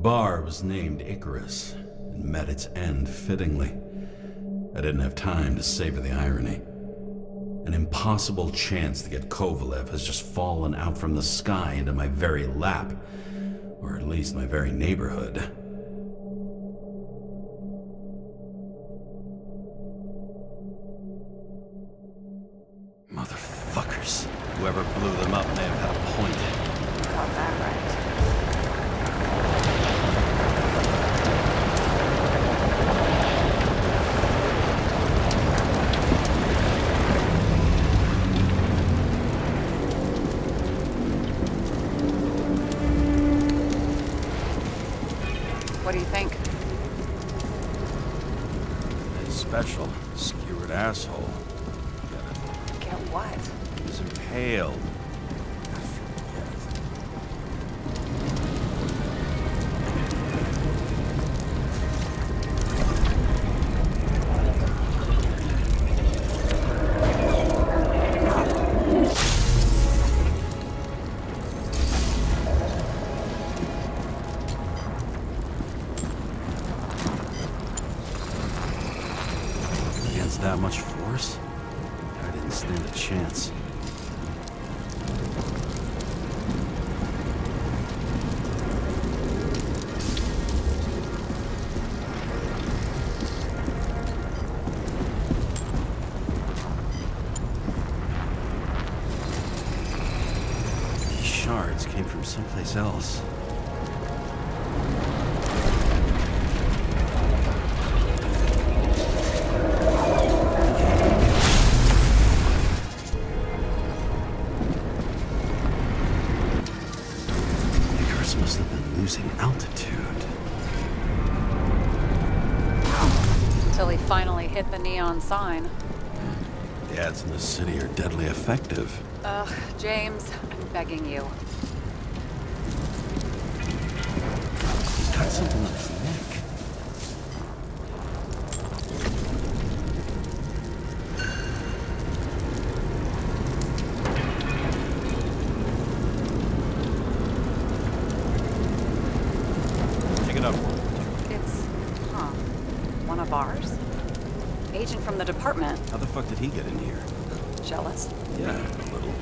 bar was named Icarus, and met its end fittingly. I didn't have time to savor the irony. An impossible chance to get Kovalev has just fallen out from the sky into my very lap, or at least my very neighborhood. Motherfuckers. Whoever blew them up may have had a point. Got that right. What do you think? His special, skewered asshole. Get what? He was impaled. Against that much force? I didn't stand a chance. These shards came from someplace else. Must have been losing altitude. Until he finally hit the neon sign. The ads in the city are deadly effective. Ugh, James, I'm begging you. He's got something on his neck. One of ours? Agent from the department. How the fuck did he get in here? Jealous? Yeah, a little.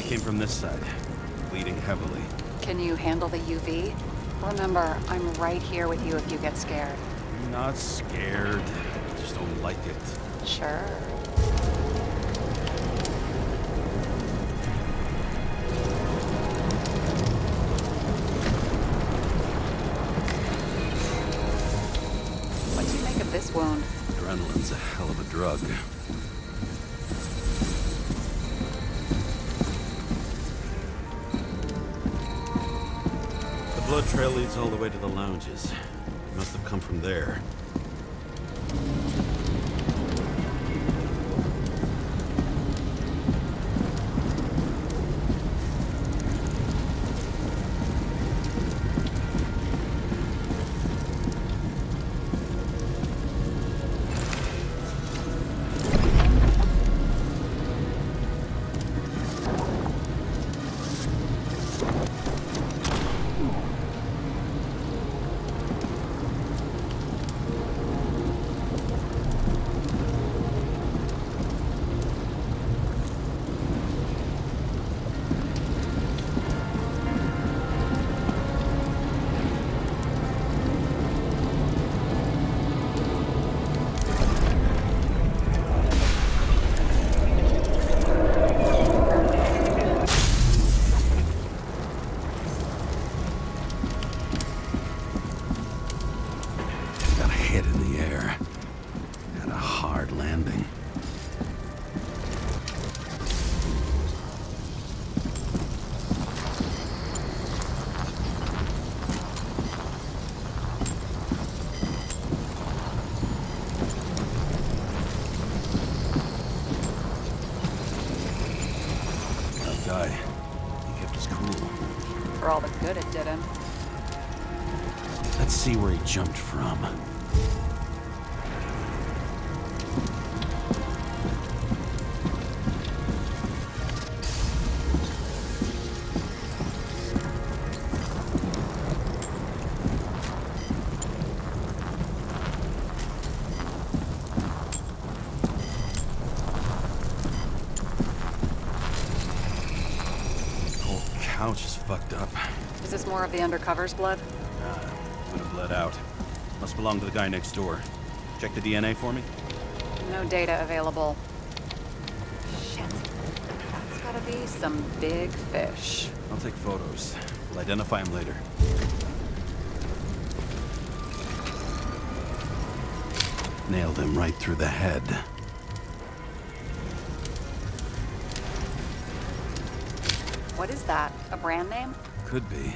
Came from this side, bleeding heavily. Can you handle the UV? Remember, I'm right here with you if you get scared. I'm not scared. I just don't like it. Sure. What do you make of this wound? Adrenaline's a hell of a drug. The blood trail leads all the way to the lounges. It must have come from there. hit in the air. And a hard landing. That guy, he kept us cool. For all the good it did him. Let's see where he jumped from. The whole couch is fucked up. Is this more of the undercover's blood? Would have bled out. Must belong to the guy next door. Check the DNA for me. No data available. Shit. That's gotta be some big fish. I'll take photos. We'll identify him later. Nailed him right through the head. What is that? A brand name? Could be.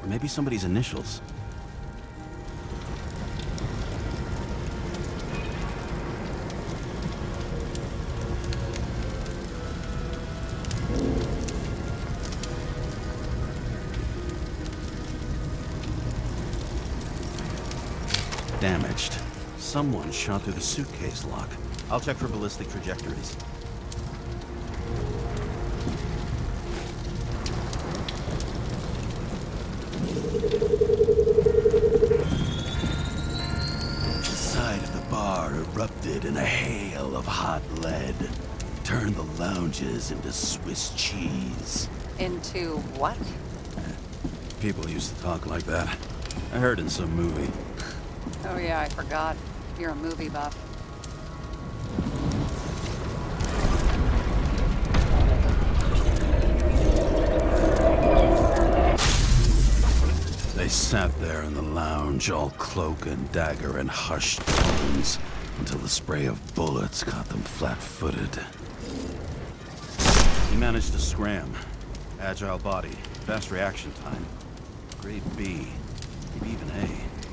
Or maybe somebody's initials. Damaged. Someone shot through the suitcase lock. I'll check for ballistic trajectories. The side of the bar erupted in a hail of hot lead. Turned the lounges into Swiss cheese. Into what? People used to talk like that. I heard in some movie. Oh yeah, I forgot. You're a movie buff. They sat there in the lounge, all cloak and dagger and hushed tones, until the spray of bullets caught them flat-footed. He managed to scram. Agile body, fast reaction time. Grade B, maybe even A.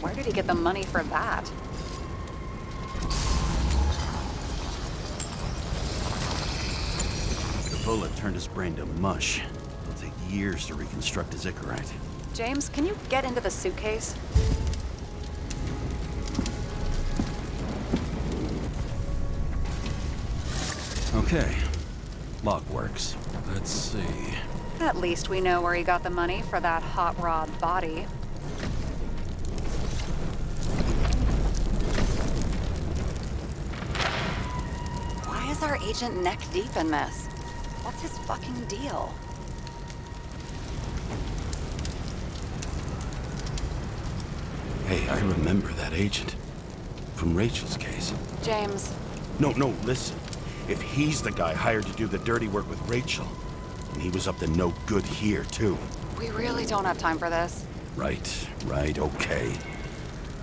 Where did he get the money for that? The bullet turned his brain to mush. It'll take years to reconstruct his Icarite. James, can you get into the suitcase? Okay. Lock works. Let's see. At least we know where he got the money for that hot rod body. Why is our agent neck deep in this? What's his fucking deal? Hey, I remember that agent. From Rachel's case. James, No, listen. If he's the guy hired to do the dirty work with Rachel, and he was up to no good here, too. we really don't have time for this. Right, okay.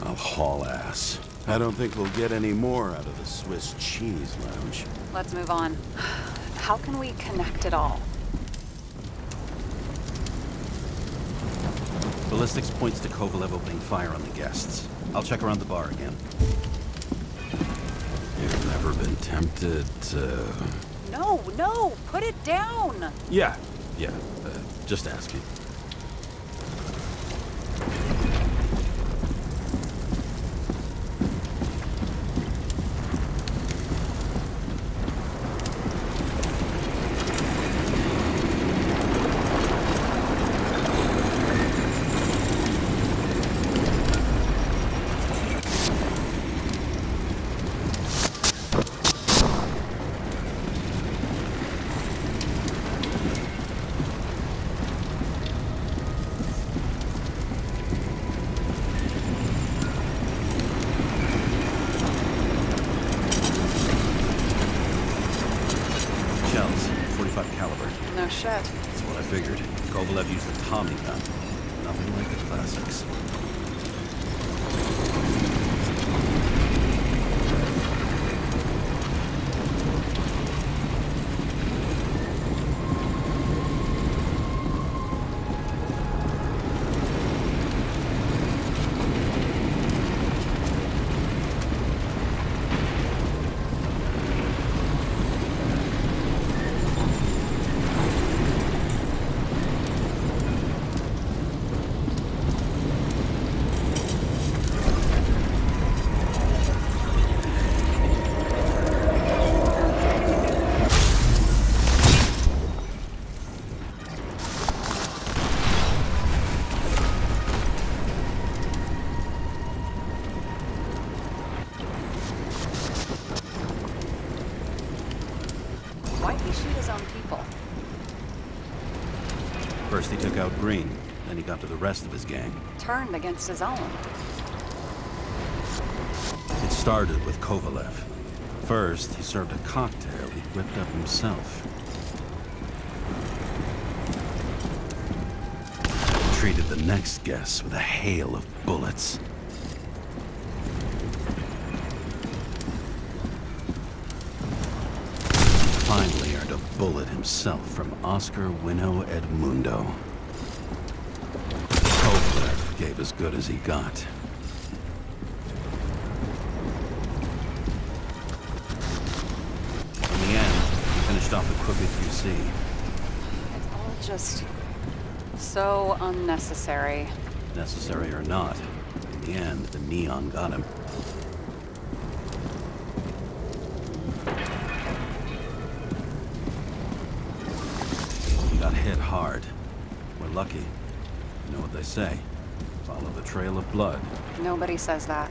I'll haul ass. I don't think we'll get any more out of the Swiss cheese lounge. Let's move on. How can we connect it all? Ballistics points to Kovalev opening fire on the guests. I'll check around the bar again. You've never been tempted to... No, put it down! Yeah, just asking. No shit. That's what I figured. Kovalev used a Tommy gun. Nothing like the classics. took out Green. Then he got to the rest of his gang. Turned against his own. It started with Kovalev. First, he served a cocktail he whipped up himself. He treated the next guest with a hail of bullets. Finally earned a bullet himself from Oscar Winnow Edmundo. Kovalev gave as good as he got. In the end, he finished off the crooked QC. It's all just so unnecessary. Necessary or not, in the end, the neon got him. He got hit hard. We're lucky. You know what they say. Follow the trail of blood. Nobody says that.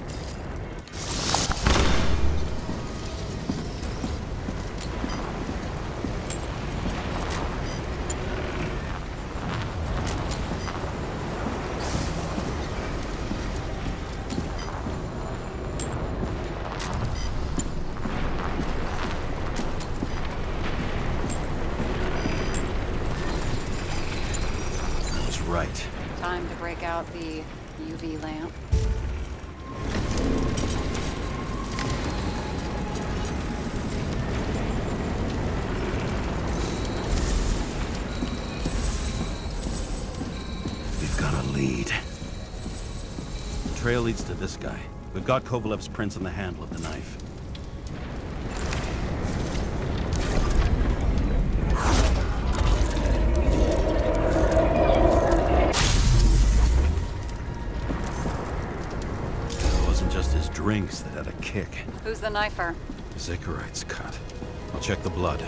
I was right. Time to break out the UV lamp. We've got a lead. The trail leads to this guy. We've got Kovalev's prints on the handle of the knife. It wasn't just his drinks that had a kick. Who's the knifer? Zikarite's cut. I'll check the blood.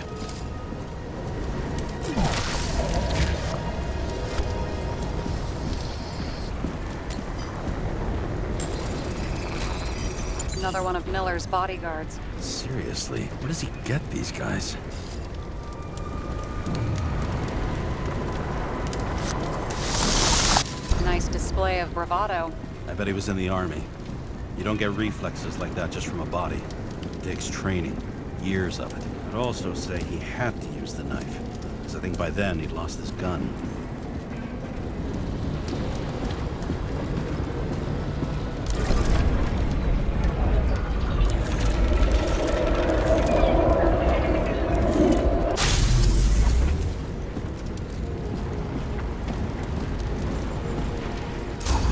Another one of Miller's bodyguards. Seriously, where does he get these guys? Nice display of bravado. I bet he was in the army. You don't get reflexes like that just from a body. It takes training, years of it. I'd also say he had to use the knife, because I think by then he'd lost his gun.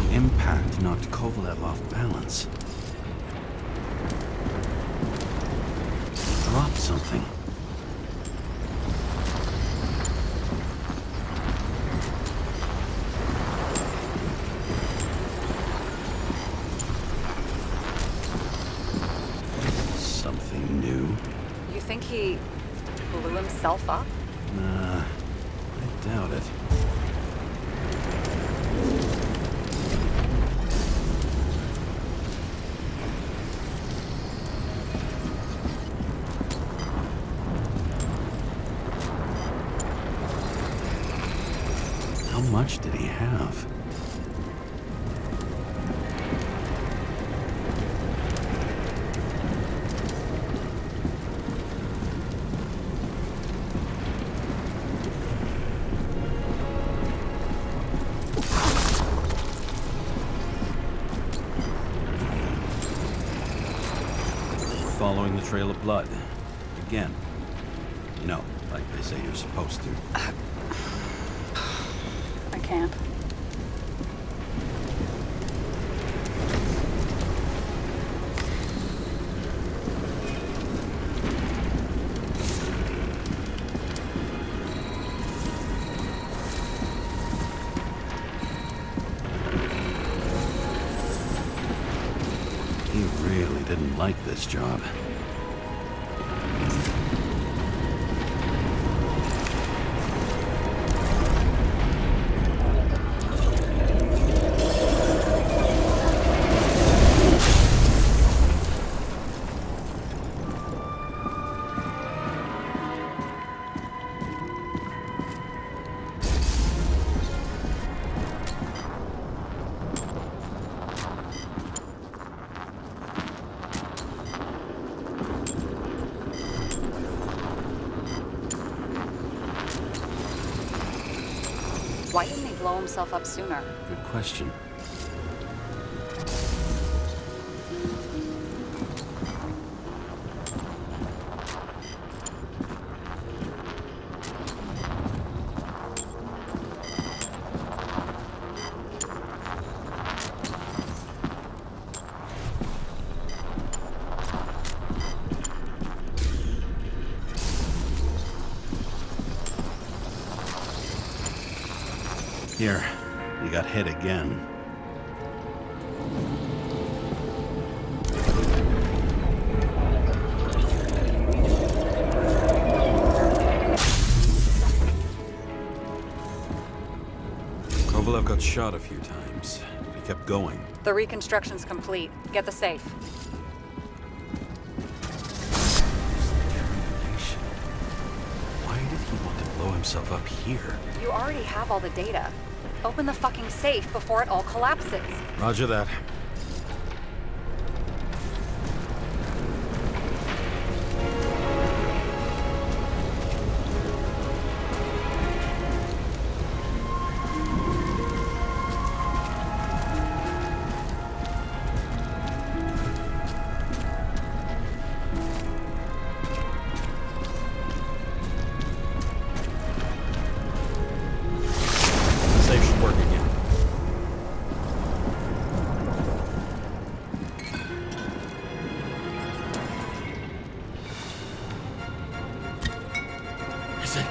The impact knocked Kovalev off balance. He dropped something. Something new? You think he blew himself up? Nah, I doubt it. How much did he have? We're following the trail of blood. Again. You know, like they say you're supposed to. I can't. He really didn't like this job. Why didn't he blow himself up sooner? Good question. Here, you got hit again. Kovalev got shot a few times, but he kept going. The reconstruction's complete. Get the safe. Why did he want to blow himself up here? You already have all the data. Open the fucking safe before it all collapses. Roger that. Safe should work again. Is it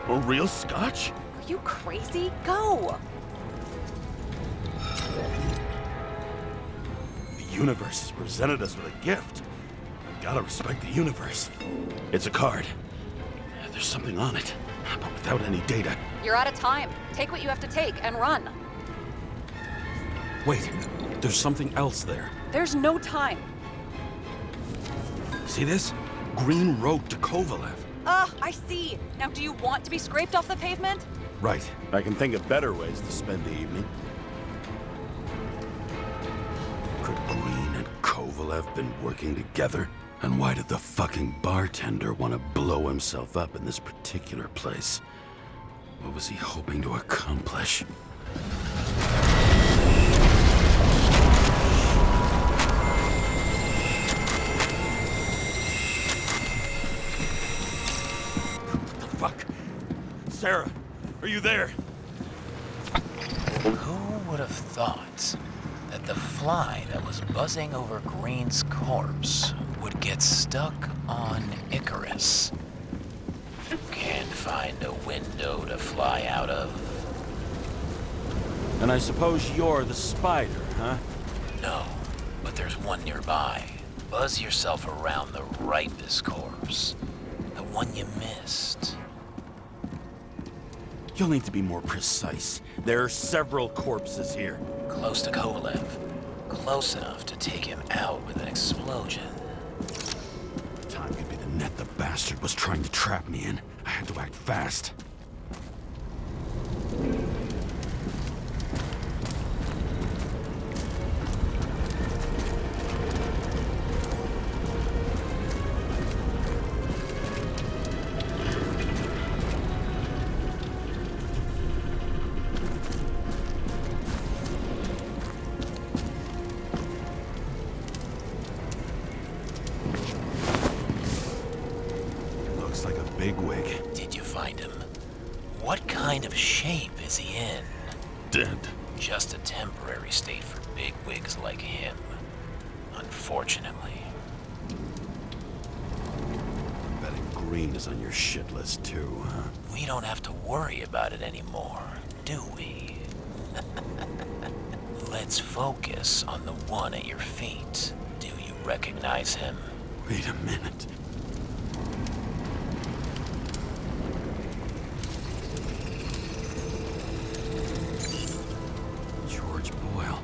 a real scotch? Are you crazy? Go! The universe has presented us with a gift. Gotta respect the universe. It's a card. There's something on it, but without any data. You're out of time. Take what you have to take and run. Wait, there's something else there. There's no time. See this? Green wrote to Kovalev. I see. Now do you want to be scraped off the pavement? Right. I can think of better ways to spend the evening. Could Green and Kovalev been working together? And why did the fucking bartender want to blow himself up in this particular place? What was he hoping to accomplish? Fuck. Sarah, are you there? Who would have thought that the fly that was buzzing over Green's corpse would get stuck on Icarus? Can't find a window to fly out of. And I suppose you're the spider, huh? No, but there's one nearby. Buzz yourself around the Ripus corpse. The one you missed. You'll need to be more precise. There are several corpses here. Close to Kovalev. Close enough to take him out with an explosion. Time could be the net the bastard was trying to trap me in. I had to act fast. Looks like a bigwig. Did you find him? What kind of shape is he in? Dead. Just a temporary state for big wigs like him. Unfortunately. Betting Green is on your shit list too, huh? We don't have to worry about it anymore, do we? Let's focus on the one at your feet. Do you recognize him? Wait a minute. George Boyle,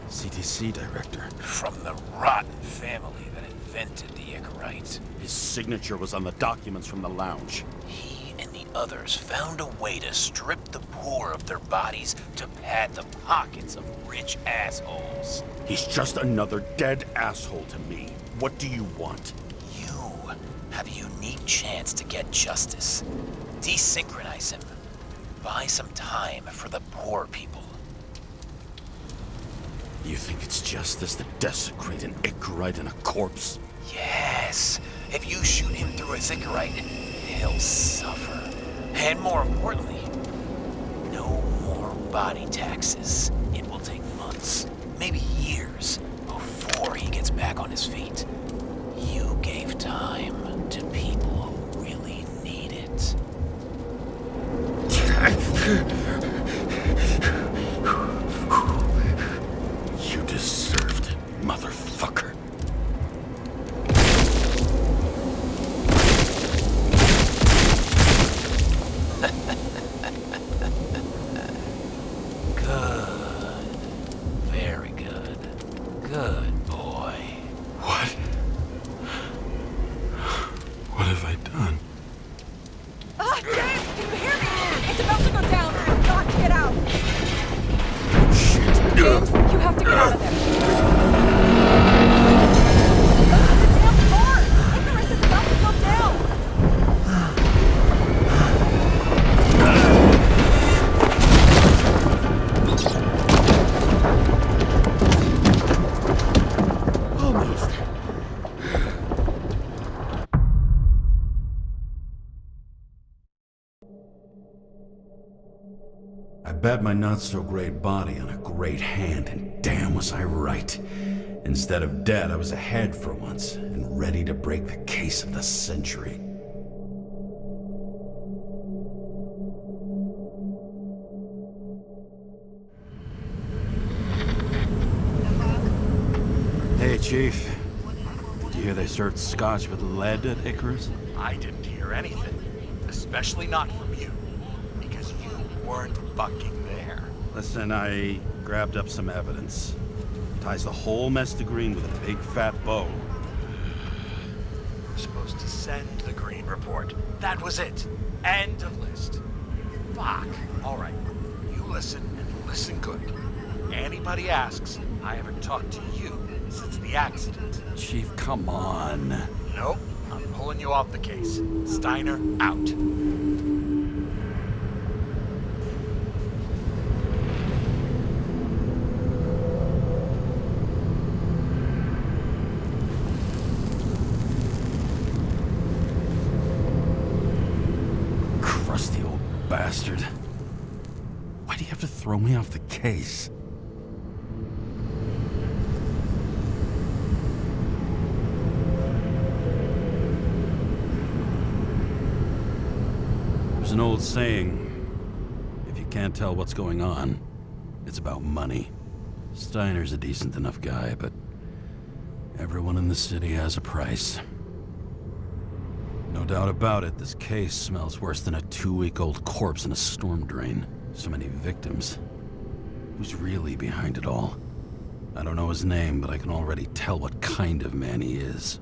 CTC director. From the rotten family that invented the Icarite. His signature was on the documents from the lounge. He and the others found a way to strip the poor of their bodies to pad the pockets of rich assholes. He's just another dead asshole to me. What do you want? You have a unique chance to get justice. Desynchronize him. buy some time for the poor people. You think it's justice to desecrate an Icarite and a corpse? Yes, if you shoot him through a Icarite, he'll suffer. And more importantly, no more body taxes. It will take months, maybe years, before he gets back on his feet. You gave time to people who really need it. You deserved it, motherfucker. Good. Very good. Good boy. What? What have I done? Ah, James, can you hear me? It's about to go down. I've got to get out. Shit. James, you have to get out of there. Open the damn door! Icarus is about to go down! Almost. I bet my not-so-great body on a great hand, and damn was I right. Instead of dead, I was ahead for once, and ready to break the case of the century. Hey, Chief. Did you hear they served scotch with lead at Icarus? I didn't hear anything, especially not from you, because you weren't fucking there. Listen, I grabbed up some evidence. Ties the whole mess to Green with a big fat bow. We're supposed to send the Green report. That was it. End of list. Fuck. All right. You listen and listen good. Anybody asks, I haven't talked to you since the accident. Chief, come on. Nope. I'm pulling you off the case. Steiner, out. Crusty old bastard. Why do you have to throw me off the case? There's an old saying, if you can't tell what's going on, it's about money. Steiner's a decent enough guy, but everyone in the city has a price. No doubt about it, this case smells worse than a 2-week-old corpse in a storm drain. So many victims. Who's really behind it all? I don't know his name, but I can already tell what kind of man he is.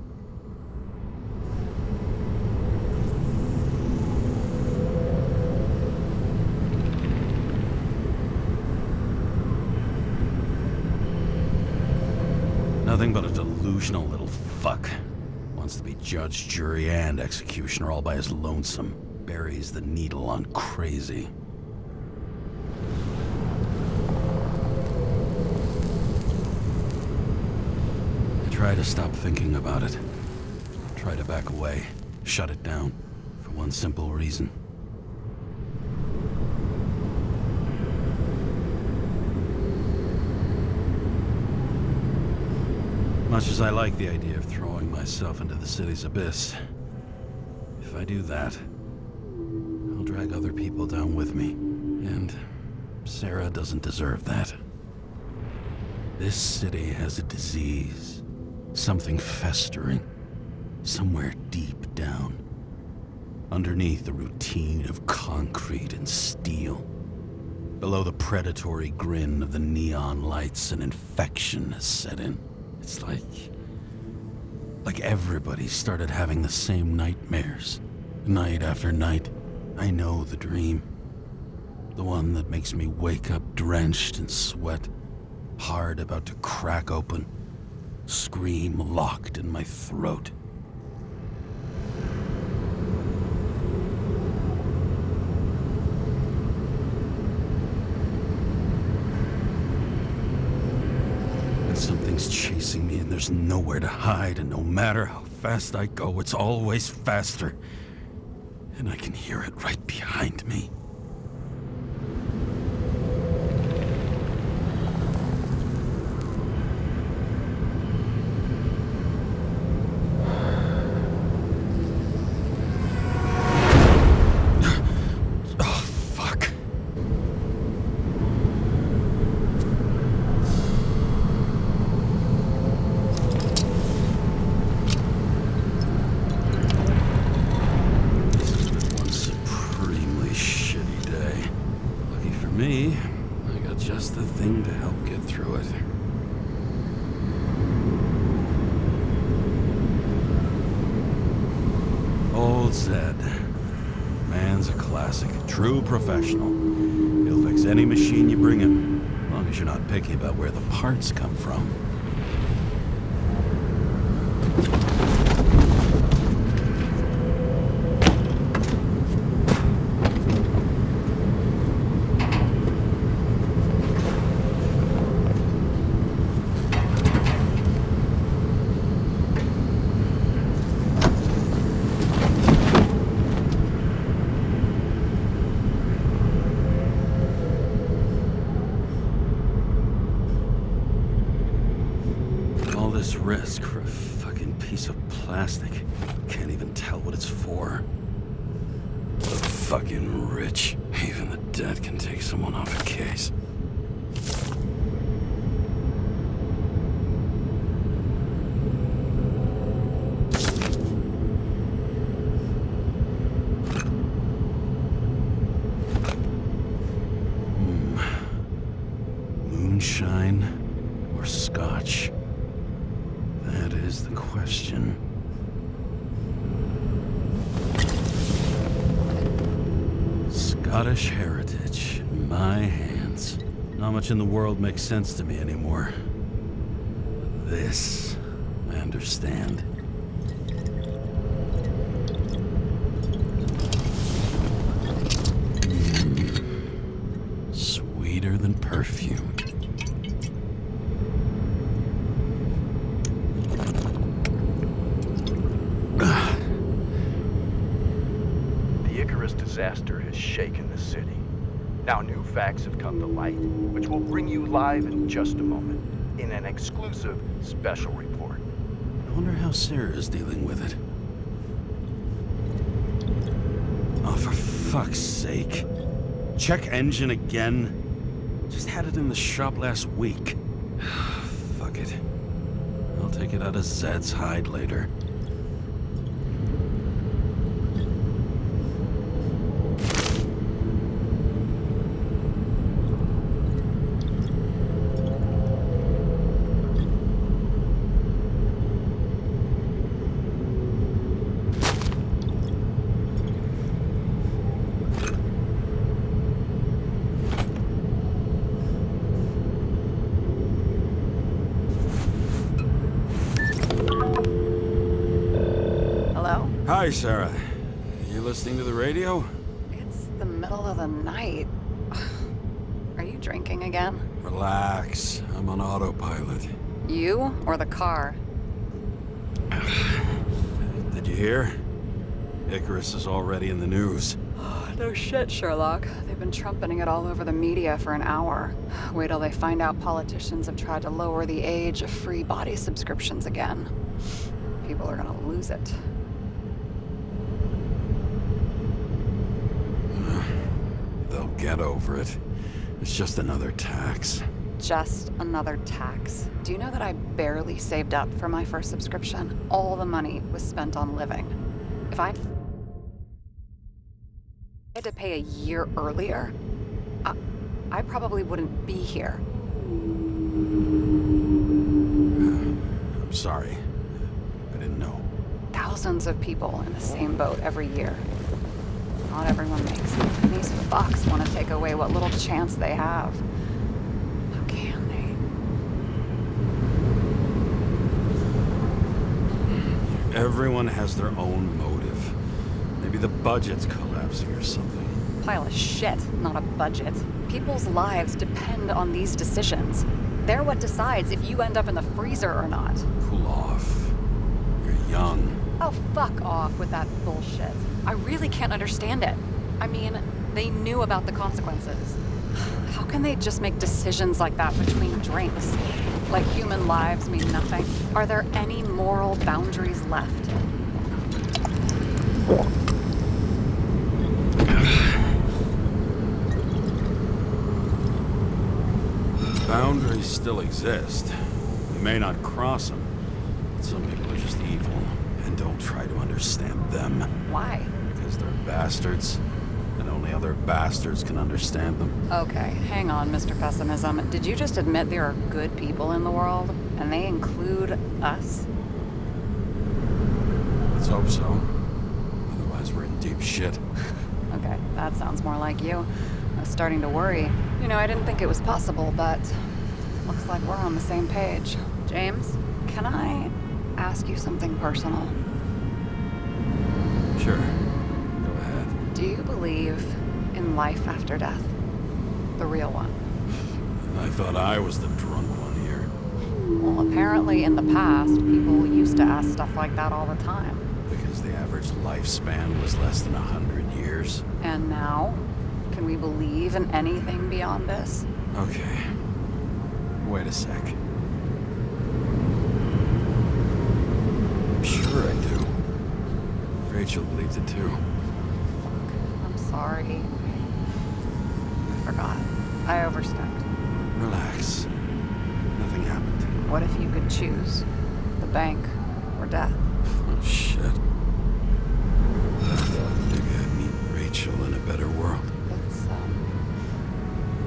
Nothing but a delusional little fuck. Wants to be judge, jury, and executioner all by his lonesome. Buries the needle on crazy. I try to stop thinking about it. Try to back away. Shut it down. For one simple reason. Much as I like the idea of throwing myself into the city's abyss, if I do that, I'll drag other people down with me. And Sarah doesn't deserve that. This city has a disease. Something festering. Somewhere deep down. Underneath the routine of concrete and steel. Below the predatory grin of the neon lights, an infection has set in. It's like everybody started having the same nightmares. Night after night. I know the dream. The one that makes me wake up drenched in sweat. Heart about to crack open. Scream locked in my throat. chasing me and there's nowhere to hide, and no matter how fast I go, it's always faster. And I can hear it right behind me. Me, I got just the thing to help get through it. Old Zed. Man's a classic, true professional. He'll fix any machine you bring him, as long as you're not picky about where the parts come from. Risk for a fucking piece of plastic. Can't even tell what it's for. The fucking rich. Even the dead can take someone off a case. Moonshine or scotch? That is the question. Scottish heritage in my hands. Not much in the world makes sense to me anymore. But this, I understand. Sweeter than perfume. Disaster has shaken the city. Now new facts have come to light, which will bring you live in just a moment, in an exclusive special report. I wonder how Sarah is dealing with it. Oh, for fuck's sake. Check engine again? Just had it in the shop last week. Fuck it. I'll take it out of Zed's hide later. Hi, Sarah. You listening to the radio? It's the middle of the night. Are you drinking again? Relax. I'm on autopilot. You or the car? Did you hear? Icarus is already in the news. No shit, Sherlock. They've been trumpeting it all over the media for an hour. Wait till they find out politicians have tried to lower the age of free body subscriptions again. People are gonna lose it. They'll get over it. It's just another tax. Just another tax. Do you know that I barely saved up for my first subscription? All the money was spent on living. If I had to pay a year earlier, I probably wouldn't be here. I'm sorry. I didn't know. Thousands of people in the same boat every year. Not everyone makes it. And these fucks want to take away what little chance they have. How can they? Everyone has their own motive. Maybe the budget's collapsing or something. Pile of shit, not a budget. People's lives depend on these decisions. They're what decides if you end up in the freezer or not. Cool off. You're young. Oh, fuck off with that bullshit. I really can't understand it. I mean, they knew about the consequences. How can they just make decisions like that between drinks? Like human lives mean nothing? Are there any moral boundaries left? Boundaries still exist. You may not cross them, but some people are just evil, and don't try to understand them. Why? Because they're bastards, and only other bastards can understand them. Okay, hang on, Mr. Pessimism. Did you just admit there are good people in the world, and they include us? Let's hope so. Otherwise, we're in deep shit. Okay, that sounds more like you. I was starting to worry. You know, I didn't think it was possible, but looks like we're on the same page. James, can I ask you something personal? Sure. Go ahead. Do you believe in life after death? The real one? I thought I was the drunk one here. Well, apparently in the past, people used to ask stuff like that all the time. Because the average lifespan was less than 100 years. And now? Can we believe in anything beyond this? Okay. Wait a sec. Sure I do. Rachel believed it too. I'm sorry. I forgot. I overstepped. Relax. Nothing happened. What if you could choose? The bank or death? Oh, shit. I thought maybe I'd meet Rachel in a better world.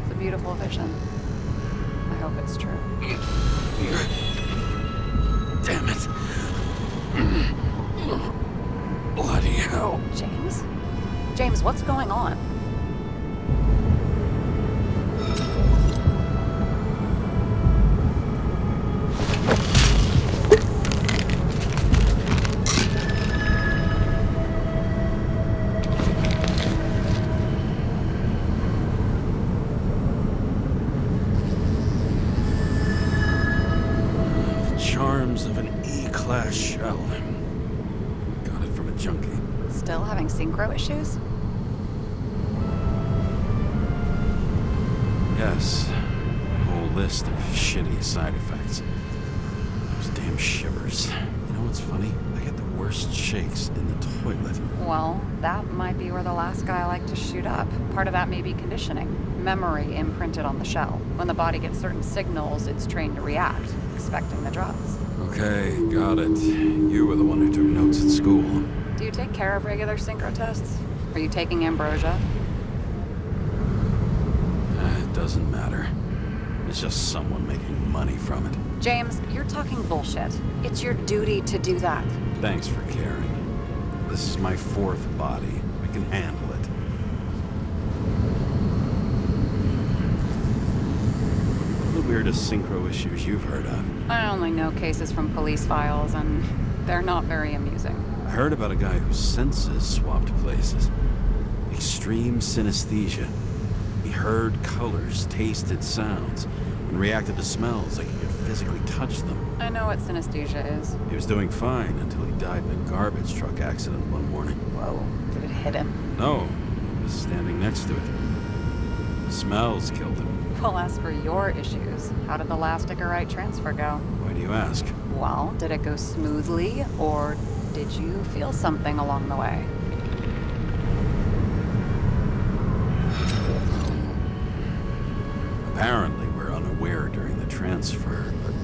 It's a beautiful vision. I hope it's true. Damn it. Bloody hell. James? James, what's going on? Of an E-class shell. Got it from a junkie. Still having synchro issues? Yes. A whole list of shitty side effects. Those damn shivers. You know what's funny? I get the worst shakes in the toilet. Well, that might be where the last guy liked to shoot up. Part of that may be conditioning. Memory imprinted on the shell. When the body gets certain signals, it's trained to react, expecting the drugs. Okay, got it. You were the one who took notes at school. Do you take care of regular synchro tests? Are you taking ambrosia? It doesn't matter. It's just someone making money from it. James, you're talking bullshit. It's your duty to do that. Thanks for caring. This is my fourth body. I can handle it. What are the weirdest synchro issues you've heard of? I only know cases from police files, and they're not very amusing. I heard about a guy whose senses swapped places. Extreme synesthesia. He heard colors, tasted sounds, and reacted to smells like he could physically touch them. I know what synesthesia is. He was doing fine until he died in a garbage truck accident one morning. Whoa, did it hit him? No, he was standing next to it. The smells killed him. Well, as for your issues, how did the last Icarite transfer go? Why do you ask? Well, did it go smoothly, or did you feel something along the way? Apparently, we're unaware during the transfer, but...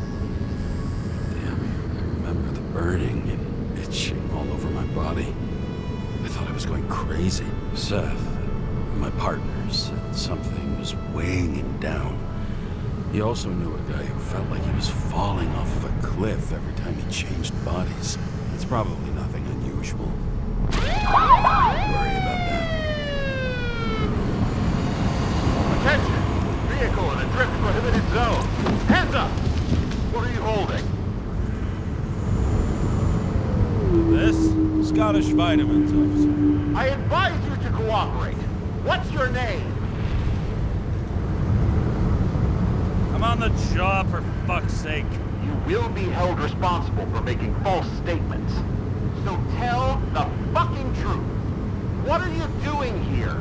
Damn, I remember the burning and itching all over my body. I thought I was going crazy. Seth, my partner, said something was weighing him down. He also knew a guy who felt like he was falling off of a cliff every time he changed bodies. It's probably nothing unusual. Don't worry about that. Attention! Vehicle in a drift prohibited zone. Hands up! What are you holding? This? Scottish vitamins, officer. I advise you to cooperate. What's your name? I'm I'm on the job, for fuck's sake. You will be held responsible for making false statements. So tell the fucking truth. What are you doing here?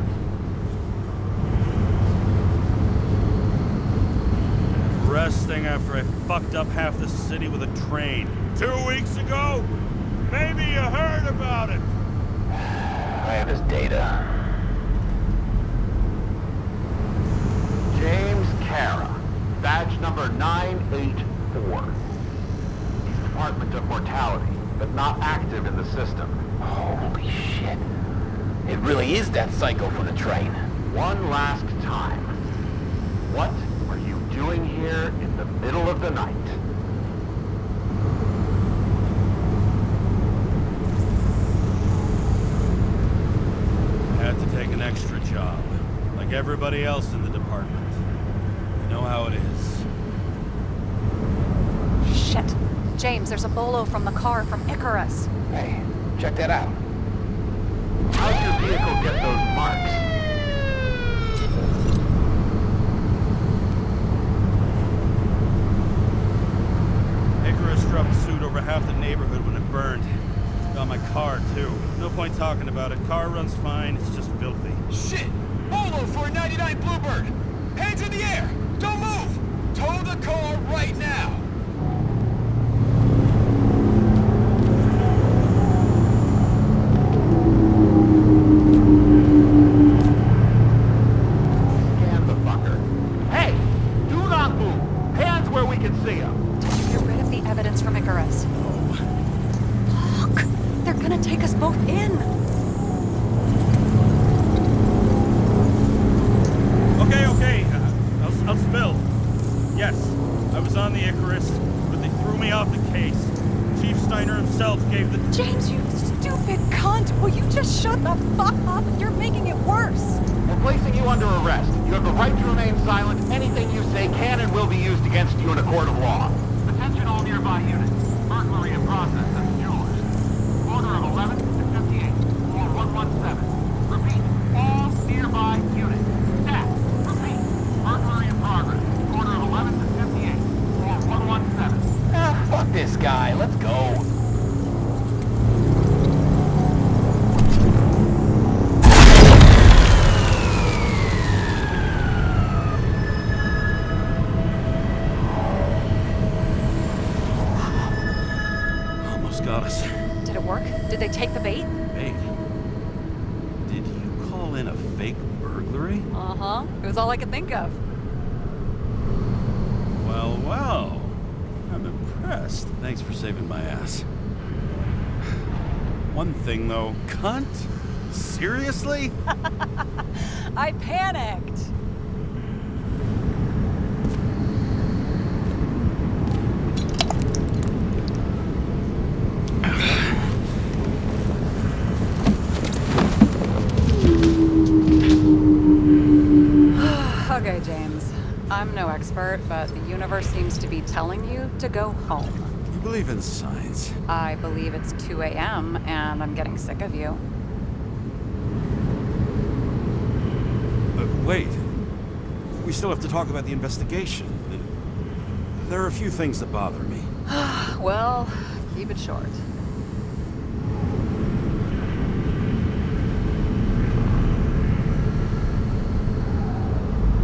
Resting after I fucked up half the city with a train. 2 weeks ago? Maybe you heard about it. I have his data. James Karra, badge number 984. He's Department of Mortality, but not active in the system. Holy shit. It really is that psycho from the train. One last time. What are you doing here in the middle of the night? I had to take an extra job, like everybody else in the department. You know how it is. Shit. James, there's a bolo from the car from Icarus. Hey, check that out. How'd your vehicle get those marks? Icarus dropped suit over half the neighborhood when it burned. Got my car, too. No point talking about it. Car runs fine, it's just filthy. Shit! Bolo for a 99 Bluebird! Hands in the air! Don't move! Tow the car right now! Scan the fucker. Hey! Do not move! Hands where we can see him! Get rid of the evidence from Icarus. Look! They're gonna take us both in! Okay. I'll spill. Yes, I was on the Icarus, but they threw me off the case. Chief Steiner himself gave the... James, you stupid cunt! Will you just shut the fuck up? You're making it worse! We're placing you under arrest. You have the right to remain silent. Anything you say can and will be used against you in a court of law. Attention all nearby units. Burglary in process at the jewelers. Order of 11 to 58. Or 117. Repeat. All nearby units. Staff. Repeat. Burglary in progress. Order of 11 to 58. Or 117. Ah, fuck this guy. Let's go. Almost got us. Did it work? Did they take the bait? Wait. Did you call in a fake burglary? Uh-huh. It was all I could think of. Well. I'm impressed. Thanks for saving my ass. One thing, though. Cunt? Seriously? I panicked! Okay, James. I'm no expert, but the universe seems to be telling you to go home. You believe in science? I believe it's 2 a.m. and I'm getting sick of you. Wait. We still have to talk about the investigation. There are a few things that bother me. Well, keep it short.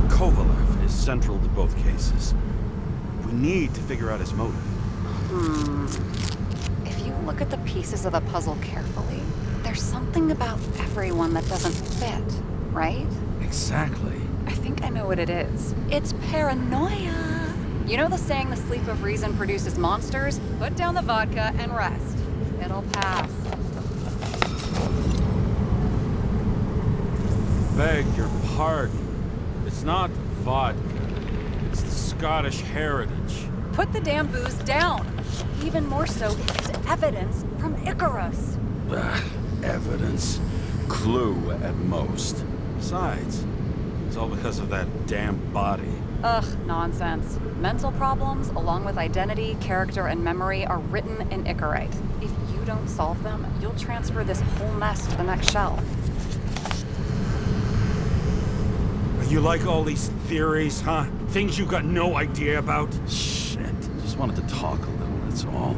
Kovalev is central to both cases. We need to figure out his motive. If you look at the pieces of the puzzle carefully, there's something about everyone that doesn't fit, right? Exactly. I think I know what it is. It's paranoia. You know the saying, the sleep of reason produces monsters? Put down the vodka and rest. It'll pass. Beg your pardon. It's not vodka. It's the Scottish heritage. Put the damn booze down. Even more so, it's evidence from Icarus. Evidence. Clue at most. Besides, it's all because of that damn body. Ugh, nonsense. Mental problems, along with identity, character, and memory, are written in Icarite. If you don't solve them, you'll transfer this whole mess to the next shelf. Are You like all these theories, huh? Things you got no idea about? Shit. Just wanted to talk a little, that's all.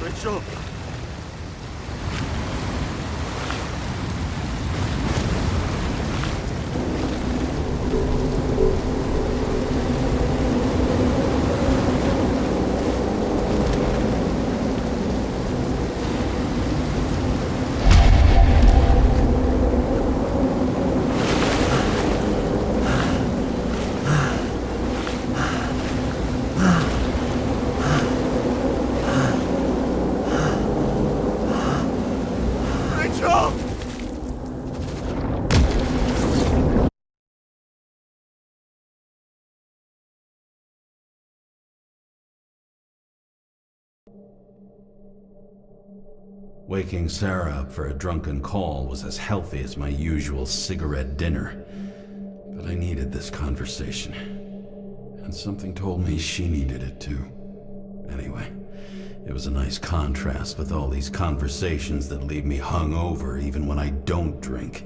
Rachel! Rachel! Waking Sarah up for a drunken call was as healthy as my usual cigarette dinner. But I needed this conversation. And something told me she needed it too. Anyway, it was a nice contrast with all these conversations that leave me hungover even when I don't drink.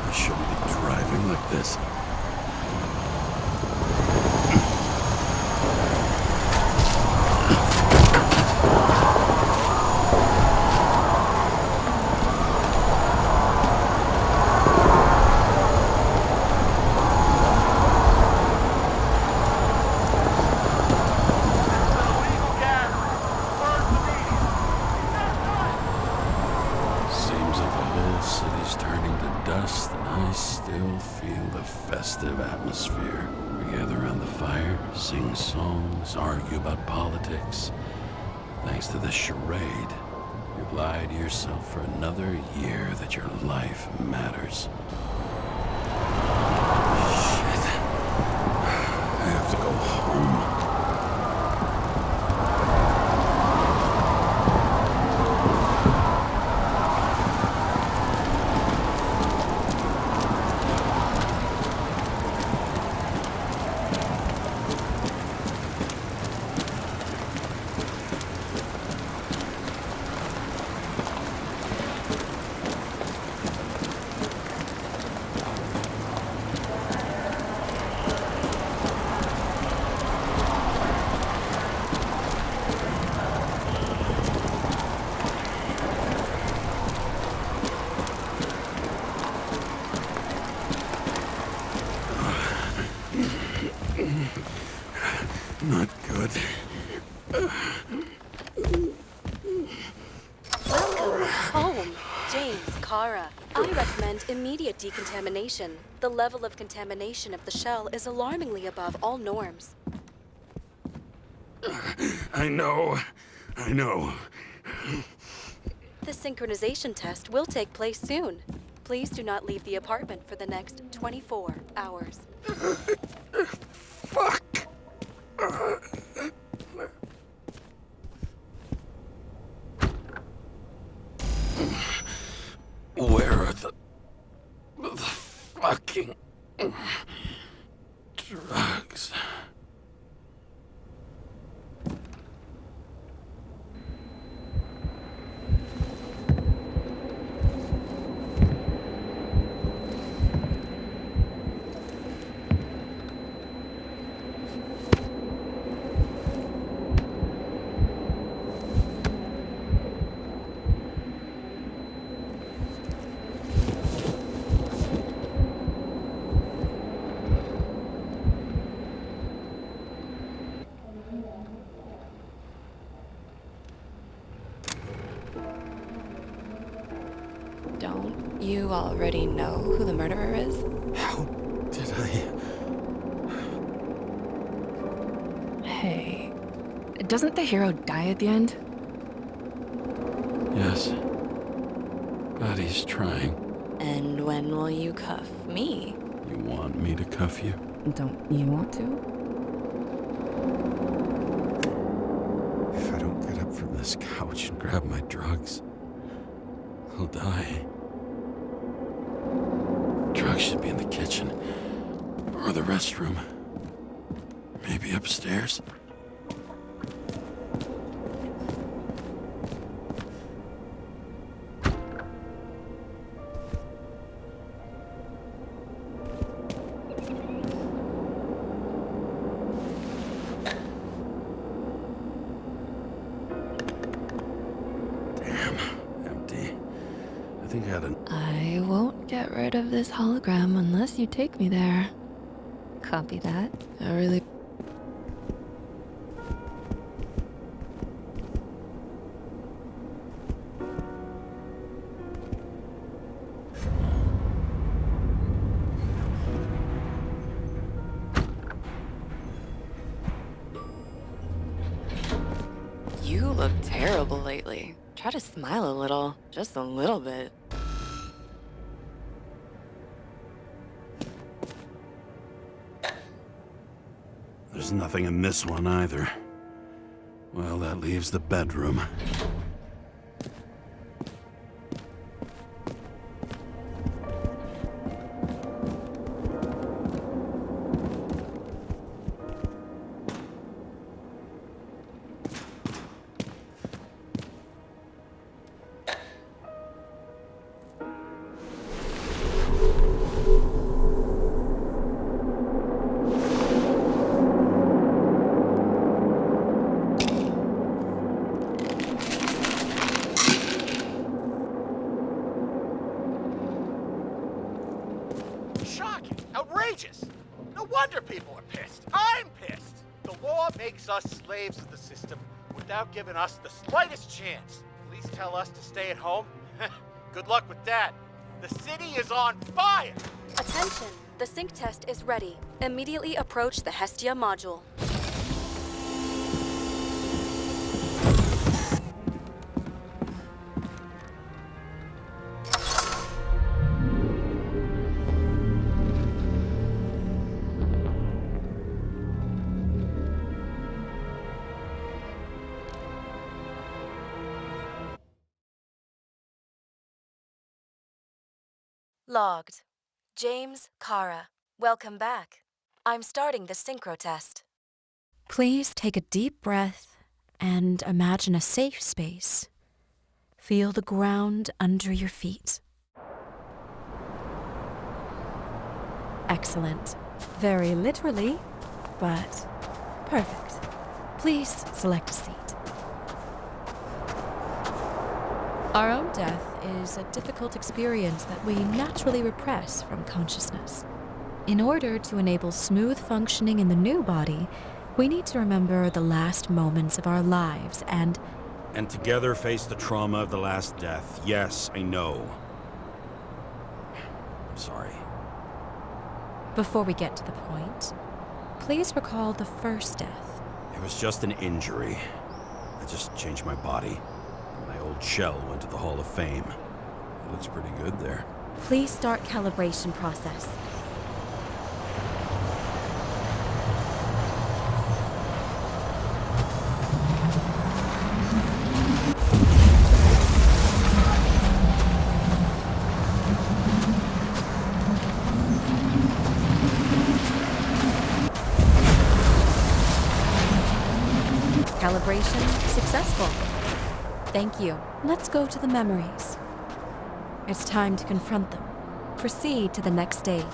I shouldn't be driving like this. Seems like the whole city's turning to dust, and I still feel the festive atmosphere. We gather around the fire, sing songs, argue about politics. Thanks to this charade, you've lied to yourself for another year that your life matters. Shit. I have to go home. Not good. Welcome home, James Karra. I recommend immediate decontamination. The level of contamination of the shell is alarmingly above all norms. I know. The synchronization test will take place soon. Please do not leave the apartment for the next 24 hours. Fuck. Where are the fucking drugs? Don't you already know who the murderer is? How did I... Hey, doesn't the hero die at the end? Yes. But he's trying. And when will you cuff me? You want me to cuff you? Don't you want to? If I don't get up from this couch and grab my drugs, I'll die. Drugs should be in the kitchen. Or the restroom. Maybe upstairs. I won't get rid of this hologram unless you take me there. Copy that. I really... You look terrible lately. Try to smile a little. Just a little bit. There's nothing in this one either. Well, that leaves the bedroom. Outrageous! No wonder people are pissed. I'm pissed! The law makes us slaves of the system without giving us the slightest chance. Police tell us to stay at home? Good luck with that. The city is on fire! Attention! The sync test is ready. Immediately approach the Hestia module. Logged. James Karra. Welcome back. I'm starting the synchro test. Please take a deep breath and imagine a safe space. Feel the ground under your feet. Excellent. Very literally, but perfect. Please select a seat. Our own death is a difficult experience that we naturally repress from consciousness. In order to enable smooth functioning in the new body, we need to remember the last moments of our lives and together face the trauma of the last death. Yes, I know. I'm sorry. Before we get to the point, please recall the first death. It was just an injury. I just changed my body. My old shell went to the Hall of Fame. It looks pretty good there. Please start calibration process. Calibration successful. Thank you. Let's go to the memories. It's time to confront them. Proceed to the next stage.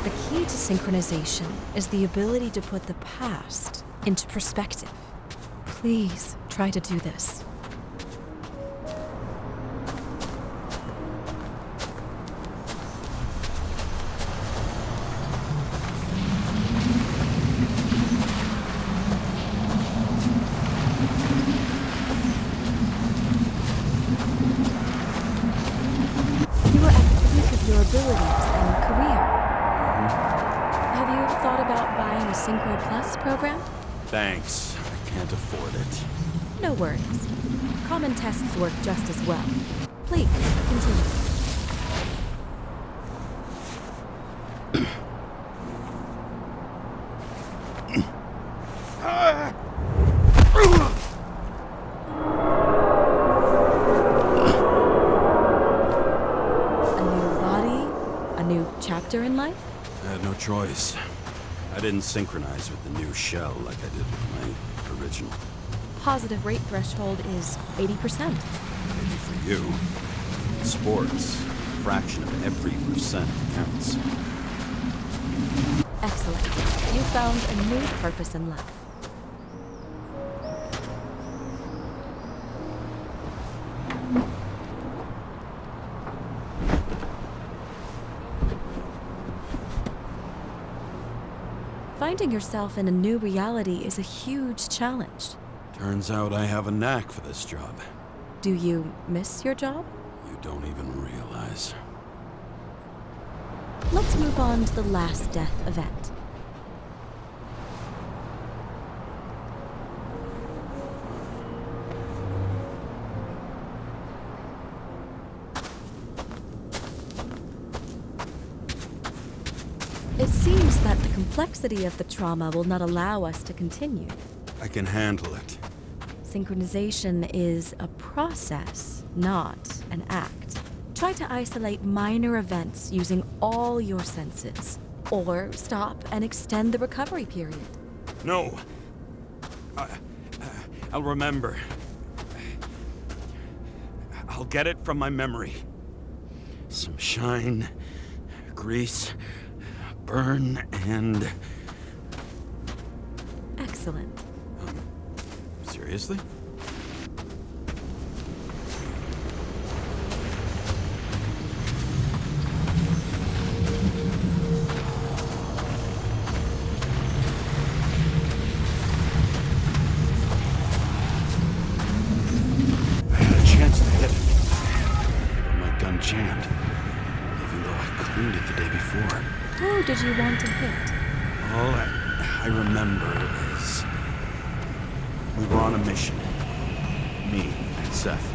The key to synchronization is the ability to put the past into perspective. Please try to do this. thought about buying a Synchro Plus program? Thanks. I can't afford it. No worries. Common tests work just as well. Please, continue. A new body? A new chapter in life? I had no choice. I didn't synchronize with the new shell like I did with my original. Positive rate threshold is 80%. Maybe for you. Sports, a fraction of every percent counts. Excellent. You found a new purpose in life. Finding yourself in a new reality is a huge challenge. Turns out I have a knack for this job. Do you miss your job? You don't even realize. Let's move on to the last death event. It seems that the complexity of the trauma will not allow us to continue. I can handle it. Synchronization is a process, not an act. Try to isolate minor events using all your senses, or stop and extend the recovery period. No. I'll remember. I'll get it from my memory. Some shine, grease, burn, and... Excellent. Seriously? I had a chance to hit it, but my gun jammed, even though I cleaned it the day before. Who did you want to hit? All I remember is we were on a mission. Me and Seth.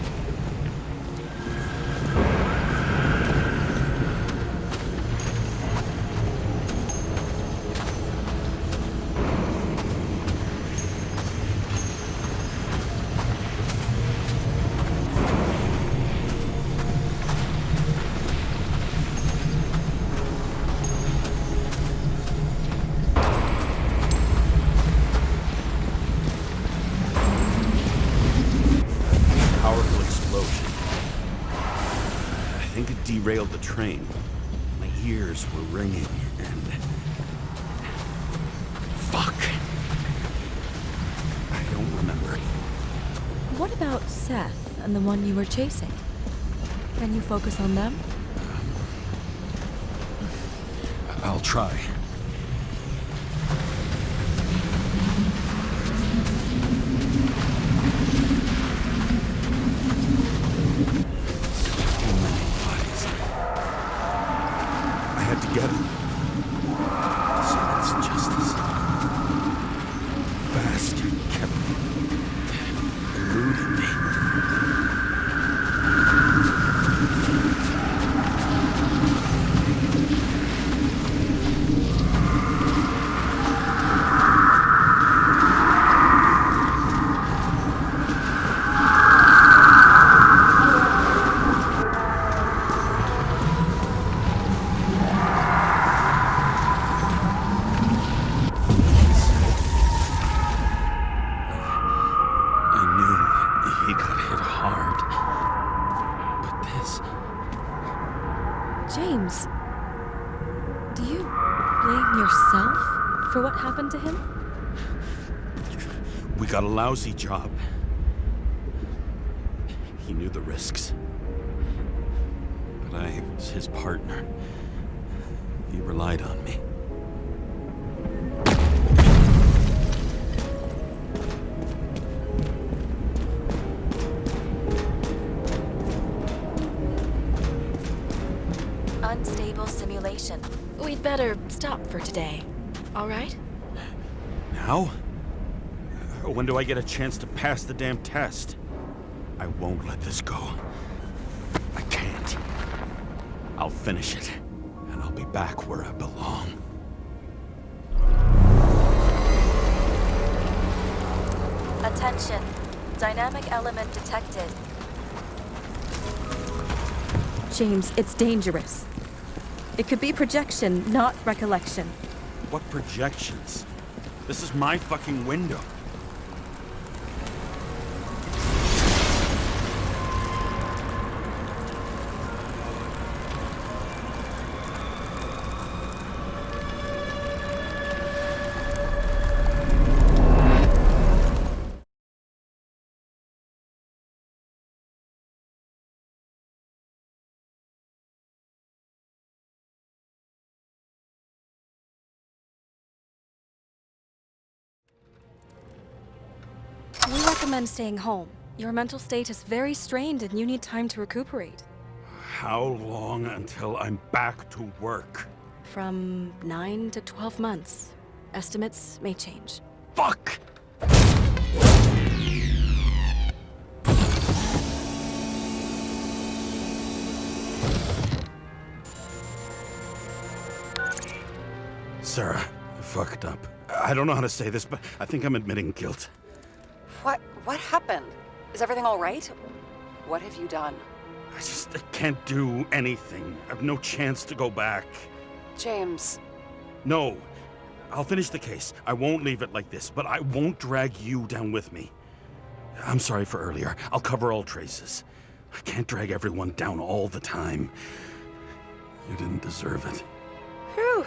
Derailed the train. My ears were ringing and... Fuck. I don't remember. What about Seth and the one you were chasing? Can you focus on them? I'll try. Get him. Dispense justice. Bastard kept eluding me. James, do you blame yourself for what happened to him? We got a lousy job. He knew the risks. But I was his partner. He relied on me. Unstable simulation. We'd better stop for today. all right? Now? When do I get a chance to pass the damn test? I won't let this go. I can't. I'll finish it, and I'll be back where I belong. Attention. Dynamic element detected. James, it's dangerous. It could be projection, not recollection. What projections? This is my fucking window. We recommend staying home. Your mental state is very strained and you need time to recuperate. How long until I'm back to work? From 9 to 12 months. Estimates may change. Fuck! Sarah, I fucked up. I don't know how to say this, but I think I'm admitting guilt. What happened? Is everything all right? What have you done? I can't do anything. I have no chance to go back. James. No. I'll finish the case. I won't leave it like this, but I won't drag you down with me. I'm sorry for earlier. I'll cover all traces. I can't drag everyone down all the time. You didn't deserve it. Whew.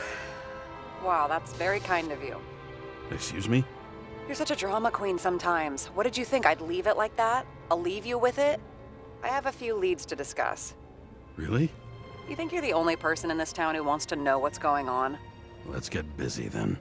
Wow, that's very kind of you. Excuse me? You're such a drama queen sometimes. What did you think, I'd leave it like that? I'll leave you with it? I have a few leads to discuss. Really? You think you're the only person in this town who wants to know what's going on? Let's get busy then.